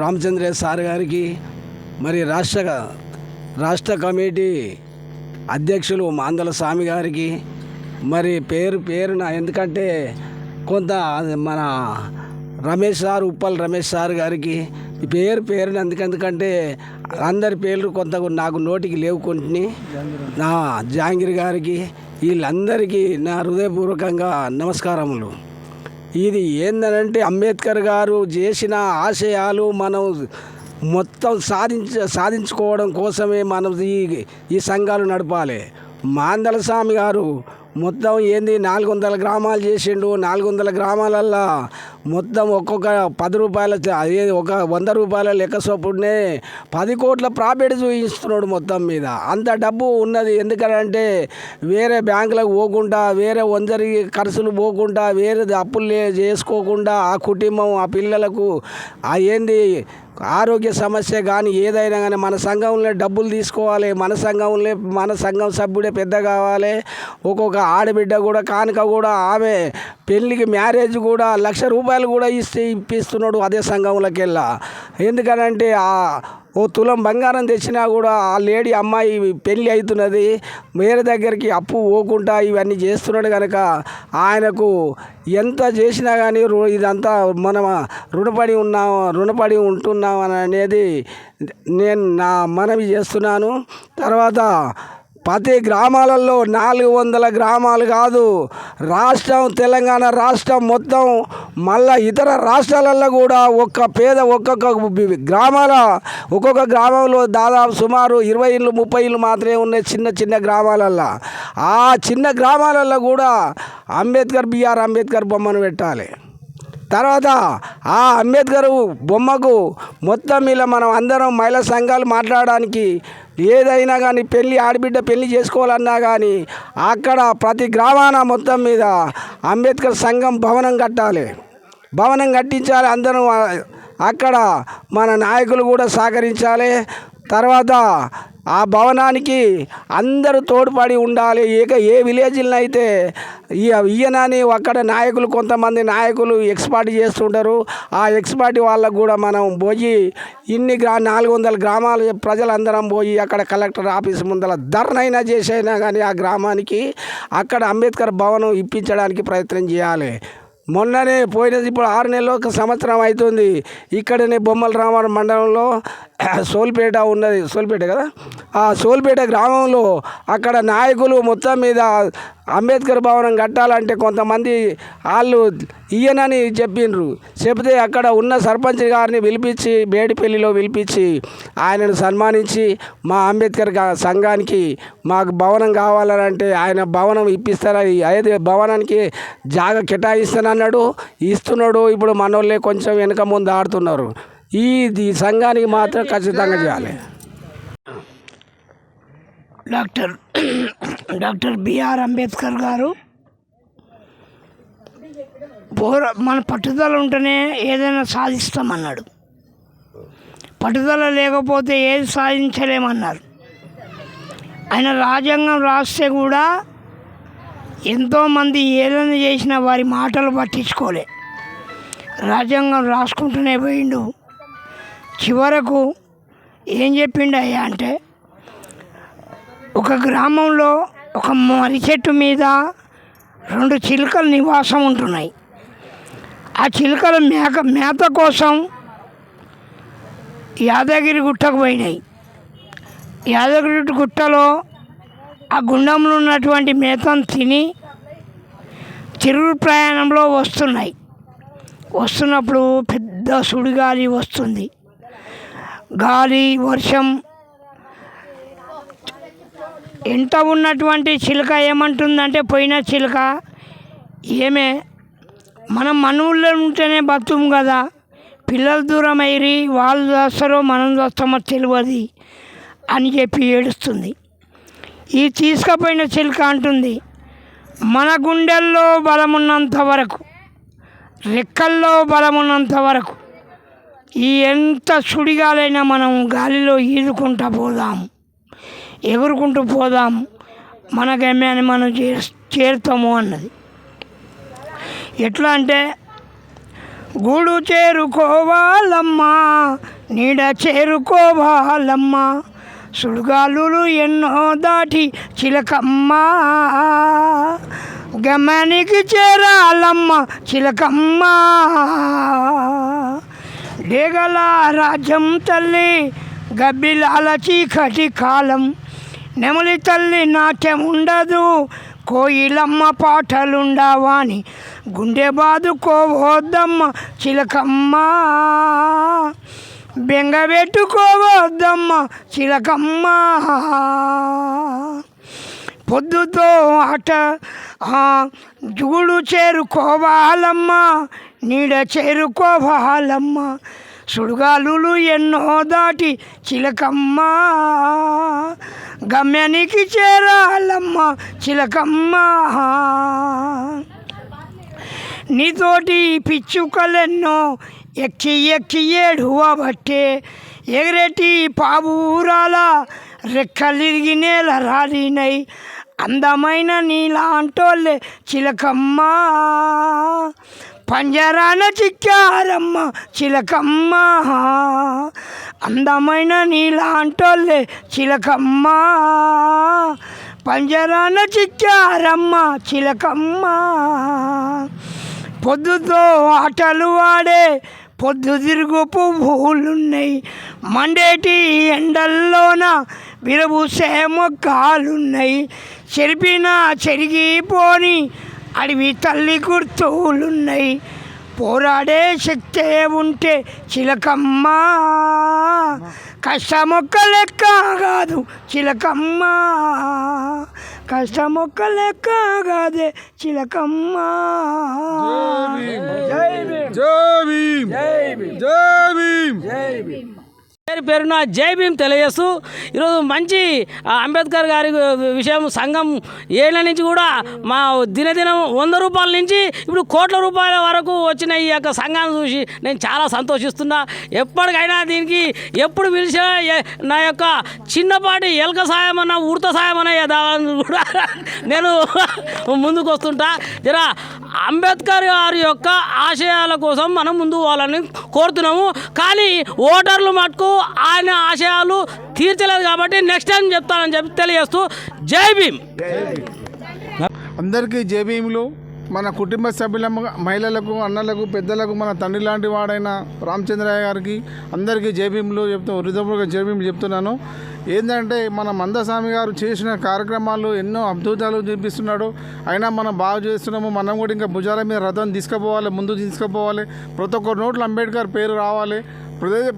S3: రామచంద్ర సార్ గారికి, మరి రాష్ట్ర కమిటీ అధ్యక్షులు మాందల స్వామి గారికి, మరి పేరున ఎందుకంటే కొంత మన రమేష్ సార్, ఉప్పల్ రమేష్ సార్ గారికి పేరున ఎందుకంటే అందరి పేర్లు కొంత నాకు నోటికి లేవుకుంటుని, నా జహాంగీర్ గారికి, వీళ్ళందరికీ నా హృదయపూర్వకంగా నమస్కారములు. ఇది ఏందనంటే అంబేద్కర్ గారు చేసిన ఆశయాలు మనం మొత్తం సాధించుకోవడం కోసమే మనం ఈ సంఘాలు నడపాలి. మాందల స్వామి గారు మొత్తం 400 గ్రామాలు చేసిండు. 400 గ్రామాలల్లో మొత్తం ఒక్కొక్క 10 రూపాయల ఒక 100 రూపాయల లెక్క చొప్పునే 10 కోట్ల ప్రాఫిట్ చూపిస్తున్నాడు మొత్తం మీద. అంత డబ్బు ఉన్నది. ఎందుకంటే వేరే బ్యాంకులకు పోకుండా, వేరే వందరి ఖర్చులు పోకుండా, వేరే అప్పులు చేసుకోకుండా ఆ కుటుంబం, ఆ పిల్లలకు ఆరోగ్య సమస్య కానీ ఏదైనా కానీ మన సంఘంలో డబ్బులు తీసుకోవాలి. మన సంఘం సభ్యుడే పెద్ద కావాలి. ఒక్కొక్క ఆడబిడ్డ కూడా కానుక కూడా ఆమె పెళ్ళికి మ్యారేజ్ కూడా 1,00,000 రూపాయలు కూడా ఇప్పిస్తున్నాడు అదే సంఘంలోకి వెళ్ళా. ఎందుకనంటే ఓ తులం బంగారం తెచ్చినా కూడా ఆ లేడీ అమ్మాయి పెళ్ళి అవుతున్నది, వేరే దగ్గరికి అప్పు పోకుండా ఇవన్నీ చేస్తున్నాడు కనుక ఆయనకు ఎంత చేసినా కానీ ఇదంతా మనం రుణపడి ఉంటున్నాం అనేది నేను నా మనవి చేస్తున్నాను. తర్వాత ప్రతి గ్రామాలలో 400 గ్రామాలు కాదు, తెలంగాణ రాష్ట్రం మొత్తం మళ్ళా ఇతర రాష్ట్రాలలో కూడా ఒక్కొక్క గ్రామంలో దాదాపు సుమారు 20 ఇళ్ళు 30 ఇళ్ళు మాత్రమే ఉన్నాయి చిన్న గ్రామాలల్లో. ఆ చిన్న గ్రామాలలో కూడా బిఆర్ అంబేద్కర్ బొమ్మను పెట్టాలి. తర్వాత ఆ అంబేద్కర్ బొమ్మకు మొత్తం ఇలా మనం అందరం మహిళా సంఘాలు మాట్లాడడానికి ఏదైనా కానీ ఆడబిడ్డ పెళ్ళి చేసుకోవాలన్నా కానీ అక్కడ ప్రతి గ్రామాన మొత్తం మీద అంబేద్కర్ సంఘం భవనం కట్టించాలి. అందరం అక్కడ మన నాయకులు కూడా సహకరించాలి. తర్వాత ఆ భవనానికి అందరూ తోడ్పడి ఉండాలి. ఏ విలేజ్లో అయితే ఈయనని అక్కడ నాయకులు, కొంతమంది నాయకులు ఎక్స్పర్ట్ చేస్తుంటారు. ఆ ఎక్స్పర్ట్ వాళ్ళకు కూడా మనం పోయి 400 గ్రామాల ప్రజలందరం పోయి అక్కడ కలెక్టర్ ఆఫీస్ ముందర ధర్నైనా చేసైనా కానీ ఆ గ్రామానికి అక్కడ అంబేద్కర్ భవనం ఇప్పించడానికి ప్రయత్నం చేయాలి. మొన్ననే పోయినది, ఇప్పుడు 6 నెలలు 1 సంవత్సరం అవుతుంది. ఇక్కడనే బొమ్మల రామారం మండలంలో సోల్పేట ఉన్నది, సోల్పేట కదా, ఆ సోల్పేట గ్రామంలో అక్కడ నాయకులు మొత్తం మీద అంబేద్కర్ భవనం కట్టాలంటే కొంతమంది వాళ్ళు ఈయనని చెప్తే అక్కడ ఉన్న సర్పంచ్ గారిని పిలిపించి బేడిపల్లిలో పిలిపించి ఆయనను సన్మానించి మా అంబేద్కర్ సంఘానికి మాకు భవనం కావాలంటే ఆయన భవనం ఇప్పిస్తారా, అయితే భవనానికి జాగా కేటాయిస్తానన్నాడు, ఇస్తున్నాడు. ఇప్పుడు మనోళ్ళే కొంచెం వెనక ముందు ఆడుతున్నారు. ఈ సంఘానికి మాత్రం ఖచ్చితంగా చేయాలి.
S4: డాక్టర్ బిఆర్ అంబేద్కర్ గారు మన పట్టుదల ఉంటేనే ఏదైనా సాధిస్తామన్నాడు. పట్టుదల లేకపోతే ఏది సాధించలేమన్నారు. ఆయన రాజ్యాంగం రాస్తే కూడా ఎంతోమంది ఏదైనా చేసినా వారి మాటలు పట్టించుకోలే. రాజ్యాంగం రాసుకుంటూనే పోయిండు. చివరకు ఏం చెప్పిండు అయ్యా అంటే, ఒక గ్రామంలో ఒక మర్రి చెట్టు మీద 2 చిలుకలు నివాసం ఉంటున్నాయి. ఆ చిలుకలు మేత కోసం యాదగిరి గుట్టకు పోయినాయి. యాదగిరి గుట్టలో ఆ గుండంలో ఉన్నటువంటి మేతను తిని తిరుగు ప్రయాణంలో వస్తున్నప్పుడు పెద్ద సుడిగాలి వస్తుంది. గాలి వర్షం ఎంత ఉన్నటువంటి చిలుక ఏమంటుందంటే, పోయిన చిలుక ఏమే మనం మన ఊళ్ళో ఉంటేనే బతుం కదా, పిల్లలు దూరం అయ్యి వాళ్ళు చేస్తారో మనం చేస్తామో తెలియదు అని చెప్పి ఏడుస్తుంది. ఈ తీసుకుపోయిన చిలుక అంటుంది, మన గుండెల్లో బలమున్నంత వరకు, రెక్కల్లో బలమున్నంత వరకు ఈ ఎంత సుడిగాలైనా మనం గాలిలో ఈదుకుంటూ పోదాం, ఎగురుకుంటూ పోదాం, మన గమ్యాన్ని మనం చేరుతాము అన్నది. ఎట్లా అంటే, గూడు చేరుకోవాలమ్మా, నీడ చేరుకోవాలమ్మా, సుడిగాలు ఎన్నో దాటి చిలకమ్మా, గమ్యానికి చేరాలమ్మ చిలకమ్మా. డేగల రాజ్యం తల్లి గబ్బిలాల చీకటి కాలం, నెమలి తల్లి నాట్యం ఉండదు, కోయిలమ్మ పాటలుండవాని గుండె బాదుకోవద్దమ్మ చిలకమ్మ, బెంగబెట్టుకోవద్దమ్మ చిలకమ్మ. పొద్దుతో ఆట జుగుడు చేరుకోవాలమ్మా, నీడ చేరుకోవాలమ్మ, సుడుగాలు ఎన్నో దాటి చిలకమ్మ, గమ్యానికి చేరాలమ్మ చిలకమ్మ. నీతోటి పిచ్చుకలెన్నో ఎక్కి ఎక్కి ఏడువబట్టే, ఎగరెట్టి పావురాల రెక్కలిరిగి నేల రాలినై, అందమైన నీలాంటోళ్ళే చిలకమ్మ, పంజరాన చిక్కారమ్మ చిలకమ్మ, అందమైన నీలాంటోళ్ళే చిలకమ్మ, పంజరాన చిక్కారమ్మ చిలకమ్మ. పొద్దుతో ఆటలు ఆడే పొద్దు తిరుగు పువ్వులున్నాయి, మండేటి ఎండల్లోన విరబూసే మొక్కలున్నాయి, చెరిపిన చెరిగిపోని అడవి తల్లి గుర్తులున్నాయి, పోరాడే శక్తే ఉంటే చిలకమ్మ, కష్టమొక్క లెక్క కాదు చిలకమ్మ, కష్టమొక్క లెక్క కాదే చిలకమ్మ.
S5: పేరున జై భీమ్ తెలియజేస్తూ ఈరోజు మంచి అంబేద్కర్ గారి విషయం సంఘం ఏళ్ళ నుంచి కూడా మా దినదినం 100 రూపాయల నుంచి ఇప్పుడు కోట్ల రూపాయల వరకు వచ్చిన ఈ యొక్క సంఘాన్ని చూసి నేను చాలా సంతోషిస్తున్నా. ఎప్పటికైనా దీనికి ఎప్పుడు పిలిచినా నా యొక్క చిన్నపాటి ఎలక సాయం అన్న ఉడత సాయం అన్న దాని కూడా నేను ముందుకు వస్తుంటా. జర అంబేద్కర్ గారి యొక్క ఆశయాల కోసం మనం ముందు పోవాలని కోరుతున్నాము. కానీ ఓటర్లు మటుకు ఆయన ఆశయాలు తీర్చలేదు కాబట్టి నెక్స్ట్ టైం చెప్తానని చెప్పి తెలియజేస్తూ జై భీమ్.
S6: అందరికీ జై భీములు. మన కుటుంబ సభ్యుల మహిళలకు, అన్నలకు, పెద్దలకు, మన తండ్రి లాంటి వాడైన రామచంద్రయ్య గారికి అందరికీ జై భీములు చెప్తూ హృదయపూర్వక జై భీములు చెప్తున్నాను. ఏంటంటే మన మందస్వామి గారు చేసిన కార్యక్రమాలు ఎన్నో అద్భుతాలు చూపిస్తున్నాడు. అయినా మనం బాగా చేస్తున్నాము. మనం కూడా ఇంకా భుజాల మీద రథం తీసుకుపోవాలి, ముందు తీసుకుపోవాలి. ప్రతి ఒక్క నోట్లో అంబేద్కర్ పేరు రావాలి.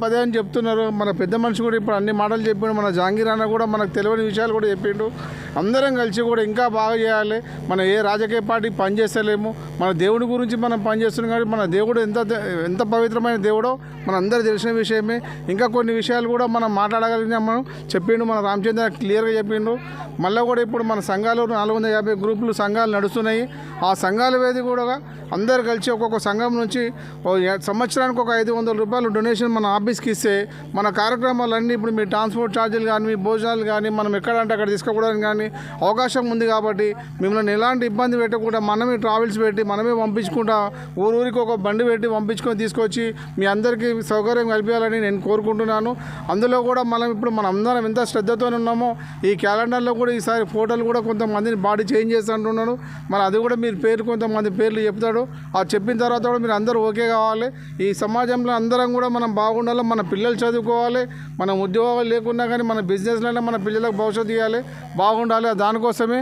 S6: పదే అని చెప్తున్నారు. మన పెద్ద మనిషి కూడా ఇప్పుడు అన్ని మాటలు చెప్పిండు. మన జాంగీర్ అన్న కూడా మనకు తెలియని విషయాలు కూడా చెప్పిండు. అందరం కలిసి కూడా ఇంకా బాగా చేయాలి. మనం ఏ రాజకీయ పార్టీ పనిచేస్తలేము. మన దేవుడి గురించి మనం పనిచేస్తున్నాం కాబట్టి మన దేవుడు ఎంత పవిత్రమైన దేవుడో మన అందరూ తెలిసిన విషయమే. ఇంకా కొన్ని విషయాలు కూడా మనం మాట్లాడగలిగినా మనం చెప్పిండు. మన రామచంద్ర క్లియర్గా చెప్పిండు. మళ్ళీ కూడా ఇప్పుడు మన సంఘాలు 450 గ్రూపులు సంఘాలు నడుస్తున్నాయి. ఆ సంఘాల వేది కూడా అందరు కలిసి ఒక్కొక్క సంఘం నుంచి సంవత్సరానికి ఒక 500 రూపాయలు డొనేషన్ మన ఆఫీస్కి ఇస్తే మన కార్యక్రమాలన్నీ ఇప్పుడు మీ ట్రాన్స్పోర్ట్ ఛార్జీలు కానీ, మీ భోజనాలు కానీ, మనం ఎక్కడంటే అక్కడ తీసుకోవడానికి కానీ అవకాశం ఉంది. కాబట్టి మిమ్మల్ని ఎలాంటి ఇబ్బంది పెట్టకుండా మనమే ట్రావెల్స్ పెట్టి మనమే పంపించుకుంటా ఊరికి ఒక బండి పెట్టి పంపించుకొని తీసుకొచ్చి మీ అందరికీ సౌకర్యం కల్పించాలని నేను కోరుకుంటున్నాను. అందులో కూడా మనం అందరం ఎంత శ్రద్ధతో ఉన్నామో ఈ క్యాలెండర్లో కూడా ఈసారి ఫోటోలు కూడా కొంతమందిని బాడీ చేంజ్ చేసి అంటున్నాను. మరి అది కూడా మీరు కొంతమంది పేర్లు చెప్తాడు. ఆ చెప్పిన తర్వాత కూడా మీరు అందరూ ఓకే కావాలి. ఈ సమాజంలో అందరం కూడా మనం బాగుండాలి, మన పిల్లలు చదువుకోవాలి, మనం ఉద్యోగాలు లేకున్నా కానీ మన బిజినెస్లోనే మన పిల్లలకు భవిష్యత్తు ఇవ్వాలి, బాగుండాలి. దానికోసమే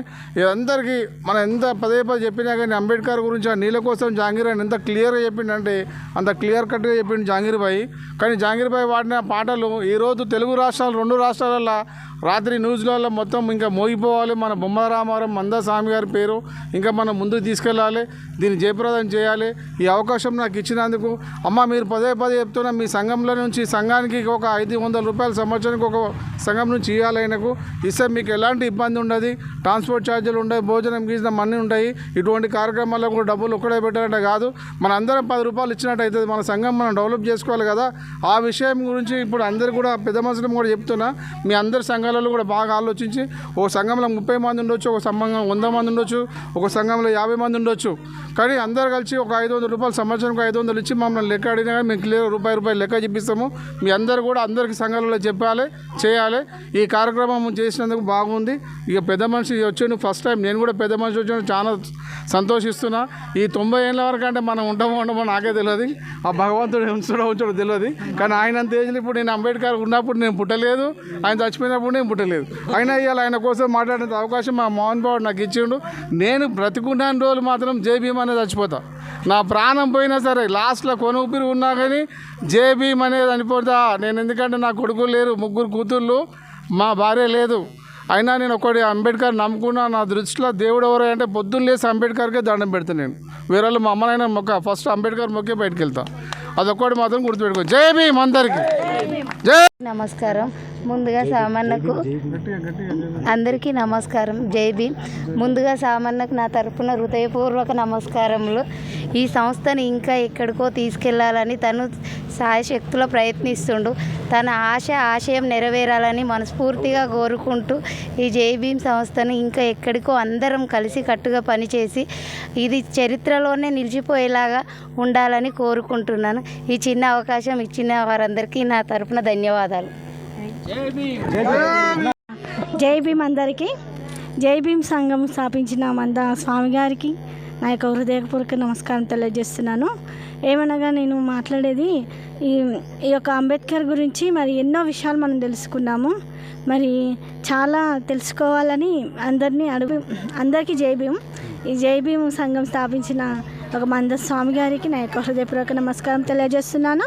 S6: అందరికీ మనం ఎంత పదే చెప్పినా కానీ అంబేద్కర్ గురించి ఆ నీళ్ళ కోసం జహాంగీర్ ఆయన ఎంత క్లియర్గా చెప్పిండంటే అంత క్లియర్ కట్గా చెప్పిండు జహాంగీర్ భాయ్. కానీ జహాంగీర్ భాయ్ వాడిన పాటలు ఈరోజు తెలుగు రాష్ట్రాలు 2 రాష్ట్రాలలో రాత్రి న్యూస్లలో మొత్తం ఇంకా మోగిపోవాలి. మన బొమ్మల రామారం మందా స్వామి గారి పేరు ఇంకా మనం ముందుకు తీసుకెళ్ళాలి, దీన్ని జయప్రదం చేయాలి. ఈ అవకాశం నాకు ఇచ్చినందుకు అమ్మ మీరు పదే చెప్తున్నా, మీ సంఘంలో నుంచి సంఘానికి ఒక 500 రూపాయల సంవత్సరానికి ఒక సంఘం నుంచి ఇవ్వాలి. ఆయనకు ఇస్తే మీకు ఎలాంటి ఇబ్బంది ఉండదు, ట్రాన్స్పోర్ట్ ఛార్జీలు ఉంటాయి, భోజనం గీసిన అన్నీ ఉంటాయి. ఇటువంటి కార్యక్రమాల్లో కూడా డబ్బులు ఒక్కడే పెట్టాలంటే కాదు, మన అందరం 10 రూపాయలు ఇచ్చినట్టు అవుతుంది. మన సంఘం మనం డెవలప్ చేసుకోవాలి కదా. ఆ విషయం గురించి ఇప్పుడు అందరు కూడా పెద్ద మనుషులు కూడా చెప్తున్నా, మీ అందరి సంఘాలలో కూడా బాగా ఆలోచించి ఒక సంఘంలో 30 మంది ఉండొచ్చు, ఒక సంఘంలో 100 మంది ఉండొచ్చు, ఒక సంఘంలో 50 మంది ఉండొచ్చు. కానీ అందరు కలిసి ఒక 500 రూపాయలు సంవత్సరానికి 500 ఇచ్చి మమ్మల్ని లెక్క అడిగినా కానీ మేము క్లియర్ రూపాయి లెక్క చూపిస్తాము. మీ అందరు కూడా అందరికీ సంఘాలలో చెప్పాలి, చేయాలి. ఈ కార్యక్రమం చేసినందుకు బాగుంది. ఇక పెద్ద మనిషి వచ్చాను ఫస్ట్ టైం, నేను కూడా పెద్ద మనిషి వచ్చాను, చాలా సంతోషిస్తున్నా. ఈ 90 ఏళ్ళ వరకు అంటే మనం ఉండమో నాకే తెలియదు, ఆ భగవంతుడు ఉంచడో తెలియదు. కానీ ఆయనంత ఏజ్లో ఇప్పుడు నేను అంబేద్కర్ ఉన్నప్పుడు నేను పుట్టలేదు, ఆయన చచ్చిపోయినప్పుడు నేను పుట్టలేదు. అయినా ఇవాళ ఆయన కోసం మాట్లాడే అవకాశం మా మోహన్ బాబు నాకు ఇచ్చిండు. నేను బ్రతికున్న రోజులు మాత్రం జై భీమ్ అనేది చచ్చిపోతా, నా ప్రాణం పోయినా సరే లాస్ట్లో కొనుపిరి ఉన్నా కానీ జై భీమ్ అనేది చనిపోతా నేను. ఎందుకంటే నా కొడుకులు లేరు, 3 కూతుళ్ళు, మా భార్య లేదు. అయినా నేను ఒకటి అంబేద్కర్ నమ్ముకున్నా. నా దృష్టిలో దేవుడు ఎవరు అంటే పొద్దున్న లేసి అంబేద్కర్కే దండం పెడతాను నేను. వేరే వాళ్ళు మా అమ్మనైనా మొక్క ఫస్ట్ అంబేద్కర్ మొక్కే బయటకు వెళ్తా. అదొక్కటి మాత్రం గుర్తుపెట్టుకో. జై భీమ్ అందరికీ జై.
S7: నమస్కారం. ముందుగా సామాన్యకు అందరికీ నమస్కారం. జై భీమ్. ముందుగా సామాన్యకు నా తరపున హృదయపూర్వక నమస్కారములు. ఈ సంస్థని ఇంకా ఎక్కడికో తీసుకెళ్లాలని తను సాయశక్తుల ప్రయత్నిస్తుండు. తన ఆశయం నెరవేరాలని మనస్ఫూర్తిగా కోరుకుంటూ ఈ జై భీమ్ సంస్థను ఇంకా ఎక్కడికో అందరం కలిసి కట్టుగా పనిచేసి ఇది చరిత్రలోనే నిలిచిపోయేలాగా ఉండాలని కోరుకుంటున్నాను. ఈ చిన్న అవకాశం ఇచ్చిన వారందరికీ నా తరపున ధన్యవాదాలు.
S8: జై భీమ్ అందరికీ. జై భీమ్ సంఘం స్థాపించిన మంద స్వామి గారికి నా యొక్క హృదయపూర్వక నమస్కారం తెలియజేస్తున్నాను. ఏమనగా నేను మాట్లాడేది ఈ యొక్క అంబేద్కర్ గురించి మరి ఎన్నో విషయాలు మనం తెలుసుకున్నాము. మరి చాలా తెలుసుకోవాలని అందరికీ జై భీమ్. ఈ జై భీమ్ సంఘం స్థాపించిన ఒక మంద స్వామి గారికి నా యొక్క హృదయపూర్వక నమస్కారం తెలియజేస్తున్నాను.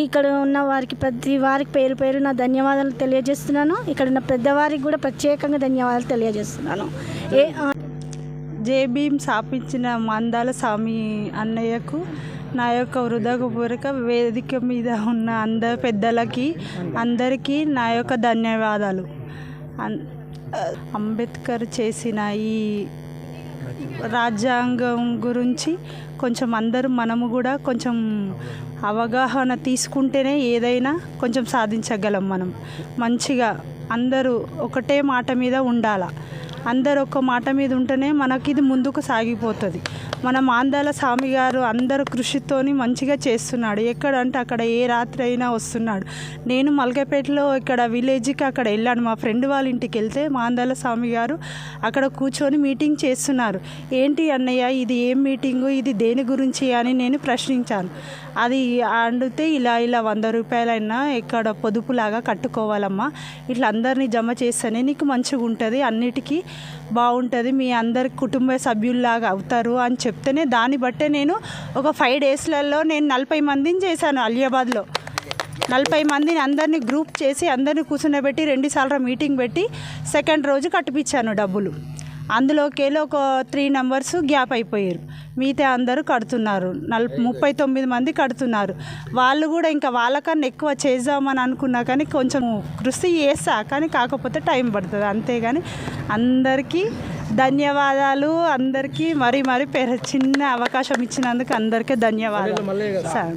S8: ఇక్కడ ఉన్న వారికి ప్రతి వారికి పేరు నా ధన్యవాదాలు తెలియజేస్తున్నాను. ఇక్కడ ఉన్న పెద్దవారికి కూడా ప్రత్యేకంగా ధన్యవాదాలు తెలియజేస్తున్నాను.
S9: జై భీమ్ స్థాపించిన మందాల స్వామి అన్నయ్యకు నా యొక్క హృదయపూర్వక వేదిక మీద ఉన్న అందరి పెద్దలకి అందరికీ నా యొక్క ధన్యవాదాలు. అంబేద్కర్ చేసిన ఈ రాజ్యాంగం గురించి కొంచెం మనము కూడా కొంచెం అవగాహన తీసుకుంటేనే ఏదైనా కొంచెం సాధించగలం. మనం మంచిగా అందరూ ఒకటే మాట మీద ఉండాలి. అందరు ఒక మాట మీద ఉంటేనే మనకి ఇది ముందుకు సాగిపోతుంది. మన మాందాల స్వామి గారు అందరు కృషితోని మంచిగా చేస్తున్నాడు. ఎక్కడంటే అక్కడ ఏ రాత్రి అయినా వస్తున్నాడు. నేను మల్కపేటలో ఇక్కడ విలేజ్కి అక్కడ వెళ్ళాను. మా ఫ్రెండ్ వాళ్ళ ఇంటికి వెళ్తే మాందాల స్వామి గారు అక్కడ కూర్చొని మీటింగ్ చేస్తున్నారు. ఏంటి అన్నయ్య ఇది ఏం మీటింగు, ఇది దేని గురించి అని నేను ప్రశ్నించాను. అది అడిగితే ఇలా 100 రూపాయలైనా ఇక్కడ పొదుపులాగా కట్టుకోవాలమ్మా, ఇట్లా అందరినీ జమ చేస్తేనే నీకు మంచిగా ఉంటుంది, అన్నిటికీ బాగుంటుంది, మీ అందరి కుటుంబ సభ్యుల్లాగా అవుతారు అని చెప్తేనే దాన్ని బట్టే నేను ఒక 5 డేస్లలో నేను 40 మందిని చేశాను. అలియాబాద్లో 40 మందిని అందరినీ గ్రూప్ చేసి అందరినీ కూర్చుండబెట్టి 2 సార్లు మీటింగ్ పెట్టి సెకండ్ రోజు కట్టిపించాను డబ్బులు. అందులోకి ఒక 3 నంబర్స్ గ్యాప్ అయిపోయారు. మిగతా అందరూ కడుతున్నారు. 39 మంది కడుతున్నారు. వాళ్ళు కూడా ఇంకా వాళ్ళకన్నా ఎక్కువ చేద్దామని అనుకున్నా కానీ కొంచెం కృషి చేస్తా, కానీ కాకపోతే టైం పడుతుంది అంతేగాని. అందరికీ ధన్యవాదాలు. అందరికీ మరీ చిన్న అవకాశం ఇచ్చినందుకు అందరికీ ధన్యవాదాలు సార్.